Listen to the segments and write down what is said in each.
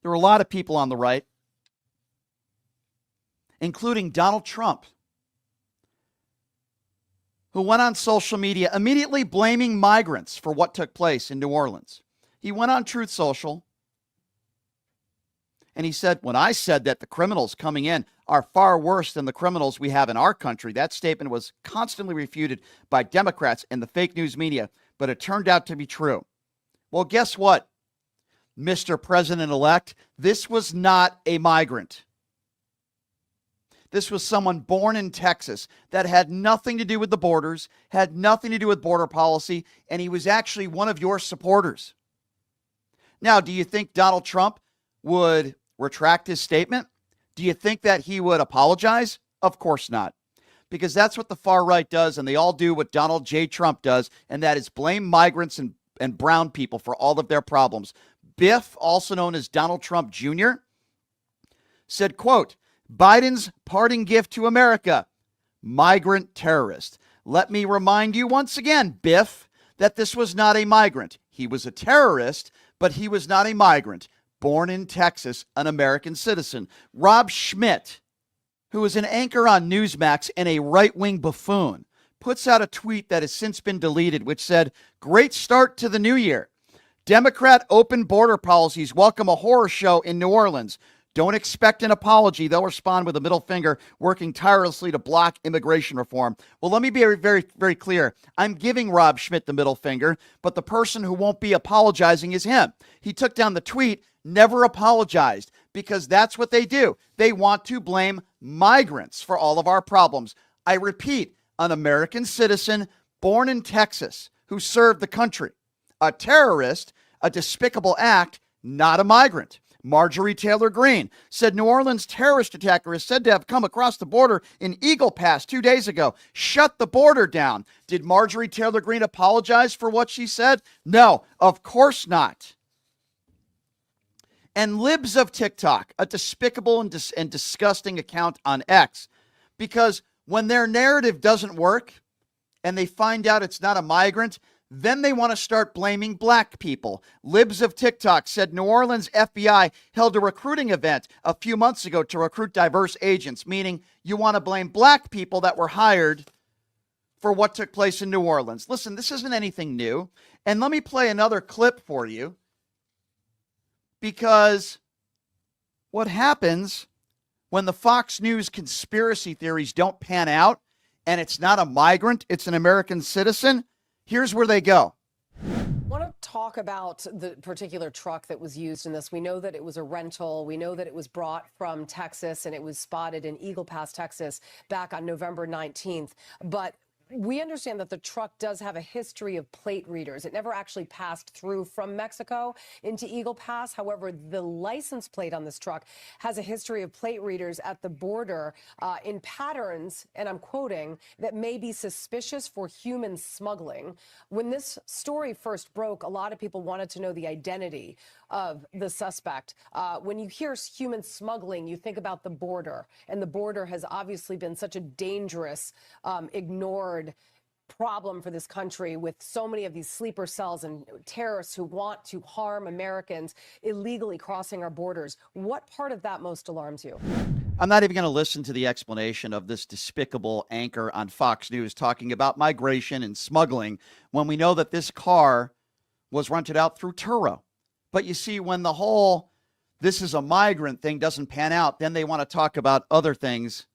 There were a lot of people on the right, including Donald Trump, who went on social media immediately blaming migrants for what took place in New Orleans. He went on Truth Social and he said, when I said that the criminals coming in are far worse than the criminals we have in our country, that statement was constantly refuted by Democrats and the fake news media, but it turned out to be true. Well, guess what, Mr. President-elect? This was not a migrant. This was someone born in Texas that had nothing to do with the borders, had nothing to do with border policy, and he was actually one of your supporters. Now, do you think Donald Trump would retract his statement? Do you think that he would apologize? Of course not, because that's what the far right does, and they all do what Donald J. Trump does, and that is blame migrants and brown people for all of their problems. Biff, also known as Donald Trump Jr., said, quote, Biden's parting gift to America, migrant terrorist. Let me remind you once again, Biff, that this was not a migrant. He was a terrorist, but he was not a migrant. Born in Texas, an American citizen. Rob Schmidt, who is an anchor on Newsmax and a right-wing buffoon, puts out a tweet that has since been deleted, which said, great start to the new year. Democrat open border policies welcome a horror show in New Orleans. Don't expect an apology. They'll respond with a middle finger, working tirelessly to block immigration reform. Well, let me be very, very clear. I'm giving Rob Schmidt the middle finger, but the person who won't be apologizing is him. He took down the tweet, never apologized, because that's what they do. They want to blame migrants for all of our problems. I repeat, an American citizen born in Texas who served the country. A terrorist, a despicable act, not a migrant. Marjorie Taylor Greene said New Orleans terrorist attacker is said to have come across the border in Eagle Pass 2 days ago. Shut the border down. Did Marjorie Taylor Greene apologize for what she said? No, of course not. And libs of TikTok, a despicable and disgusting account on X, because when their narrative doesn't work and they find out it's not a migrant, then they want to start blaming black people. Libs of TikTok said New Orleans FBI held a recruiting event a few months ago to recruit diverse agents, meaning you want to blame black people that were hired for what took place in New Orleans. Listen, this isn't anything new. And let me play another clip for you, because what happens when the Fox News conspiracy theories don't pan out and it's not a migrant, it's an American citizen, here's where they go. I want to talk about the particular truck that was used in this. We know that it was a rental. We know that it was brought from Texas and it was spotted in Eagle Pass, Texas, back on November 19th. But we understand that the truck does have a history of plate readers. It never actually passed through from Mexico into Eagle Pass. However, the license plate on this truck has a history of plate readers at the border in patterns, and I'm quoting, that may be suspicious for human smuggling. When this story first broke, a lot of people wanted to know the identity of the suspect. When you hear human smuggling, you think about the border, and the border has obviously been such a dangerous, ignored problem for this country, with so many of these sleeper cells and terrorists who want to harm Americans illegally crossing our borders. What part of that most alarms you? I'm not even going to listen to the explanation of this despicable anchor on Fox News talking about migration and smuggling when we know that this car was rented out through Turo. But you see, when the whole this is a migrant thing doesn't pan out, then they want to talk about other things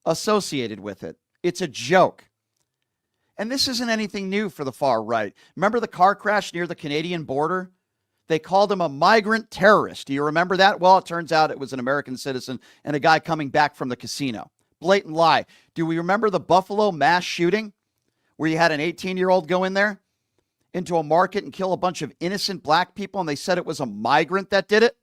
associated with it. It's a joke. And this isn't anything new for the far right. Remember the car crash near the Canadian border? They called him a migrant terrorist. Do you remember that? Well, it turns out it was an American citizen and a guy coming back from the casino. Blatant lie. Do we remember the Buffalo mass shooting where you had an 18-year-old go in there into a market and kill a bunch of innocent black people, and they said it was a migrant that did it?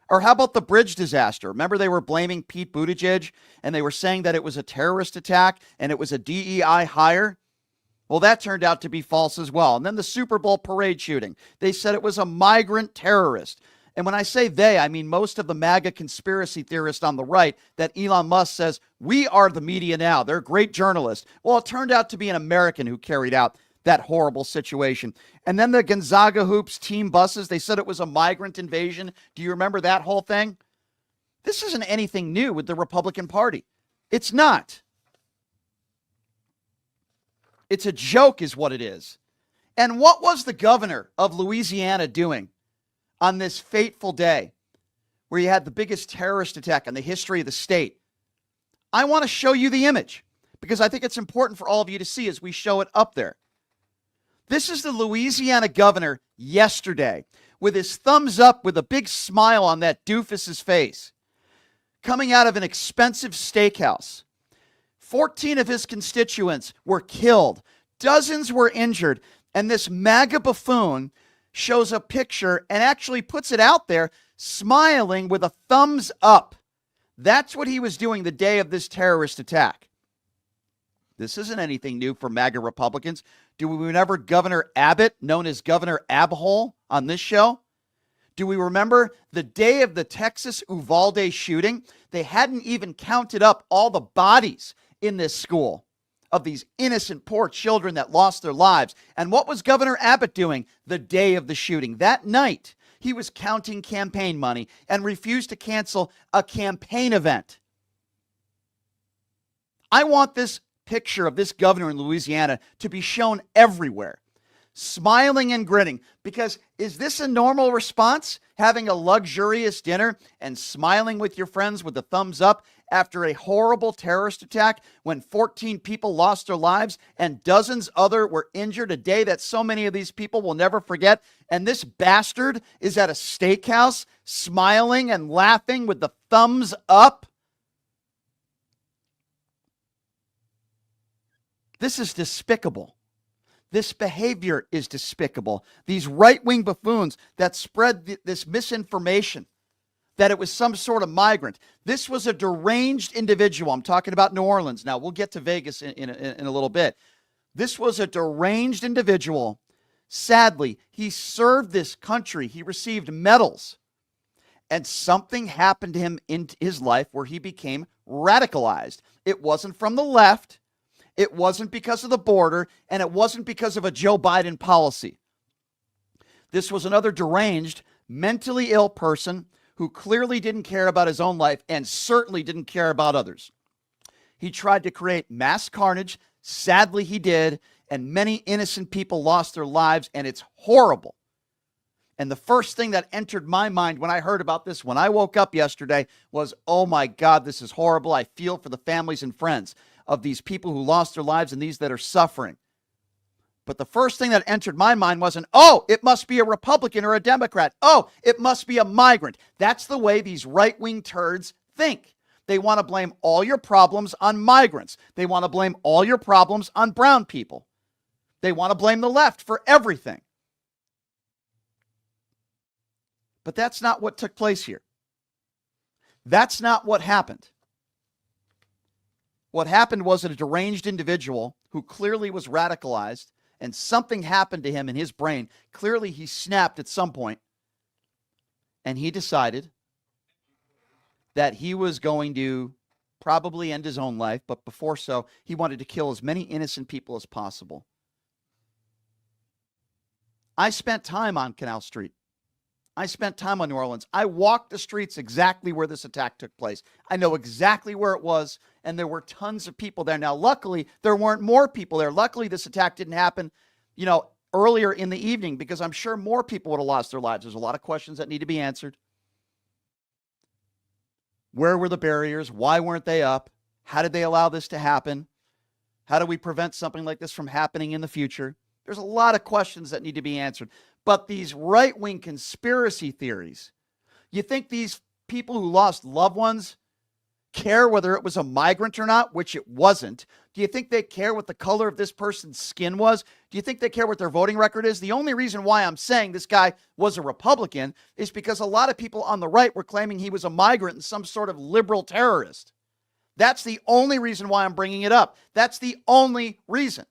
Or how about the bridge disaster? Remember, they were blaming Pete Buttigieg and they were saying that it was a terrorist attack and it was a DEI hire. Well, that turned out to be false as well. And then the Super Bowl parade shooting, they said it was a migrant terrorist. And when I say they, I mean most of the MAGA conspiracy theorists on the right that Elon Musk says, we are the media now. They're great journalists. Well, it turned out to be an American who carried out that horrible situation. And then the Gonzaga Hoops team buses, they said it was a migrant invasion. Do you remember that whole thing? This isn't anything new with the Republican Party. It's not. It's a joke is what it is. And what was the governor of Louisiana doing on this fateful day where you had the biggest terrorist attack in the history of the state? I want to show you the image because I think it's important for all of you to see as we show it up there. This is the Louisiana governor yesterday with his thumbs up with a big smile on that doofus's face, coming out of an expensive steakhouse. 14 of his constituents were killed. Dozens were injured. And this MAGA buffoon shows a picture and actually puts it out there smiling with a thumbs up. That's what he was doing the day of this terrorist attack. This isn't anything new for MAGA Republicans. Do we remember Governor Abbott, known as Governor Abhole, on this show? Do we remember the day of the Texas Uvalde shooting? They hadn't even counted up all the bodies in this school of these innocent poor children that lost their lives. And what was Governor Abbott doing the day of the shooting? That night, he was counting campaign money and refused to cancel a campaign event. I want this picture of this governor in Louisiana to be shown everywhere, smiling and grinning, because is this a normal response? Having a luxurious dinner and smiling with your friends with a thumbs up after a horrible terrorist attack when 14 people lost their lives and dozens other were injured, a day that so many of these people will never forget. And this bastard is at a steakhouse smiling and laughing with the thumbs up. This is despicable. This behavior is despicable. These right-wing buffoons that spread this misinformation that it was some sort of migrant. This was a deranged individual. I'm talking about New Orleans. Now, we'll get to Vegas in a little bit. This was a deranged individual. Sadly, he served this country. He received medals. And something happened to him in his life where he became radicalized. It wasn't from the left. It wasn't because of the border. And it wasn't because of a Joe Biden policy. This was another deranged, mentally ill person who clearly didn't care about his own life and certainly didn't care about others. He tried to create mass carnage. Sadly, he did. And many innocent people lost their lives. And it's horrible. And the first thing that entered my mind when I heard about this, when I woke up yesterday, was, oh my God, this is horrible. I feel for the families and friends of these people who lost their lives and these that are suffering. But the first thing that entered my mind wasn't, oh, it must be a Republican or a Democrat. Oh, it must be a migrant. That's the way these right-wing turds think. They want to blame all your problems on migrants. They want to blame all your problems on brown people. They want to blame the left for everything. But that's not what took place here. That's not what happened. What happened was that a deranged individual who clearly was radicalized and something happened to him in his brain. Clearly, he snapped at some point, and he decided that he was going to probably end his own life, but before so, he wanted to kill as many innocent people as possible. I spent time on Canal Street. I spent time on New Orleans. I walked the streets exactly where this attack took place. I know exactly where it was, and there were tons of people there. Now, luckily, there weren't more people there. Luckily, this attack didn't happen, earlier in the evening, because I'm sure more people would have lost their lives. There's a lot of questions that need to be answered. Where were the barriers? Why weren't they up? How did they allow this to happen? How do we prevent something like this from happening in the future? There's a lot of questions that need to be answered. But these right-wing conspiracy theories, you think these people who lost loved ones care whether it was a migrant or not, which it wasn't? Do you think they care what the color of this person's skin was? Do you think they care what their voting record is? The only reason why I'm saying this guy was a Republican is because a lot of people on the right were claiming he was a migrant and some sort of liberal terrorist. That's the only reason why I'm bringing it up. That's the only reason.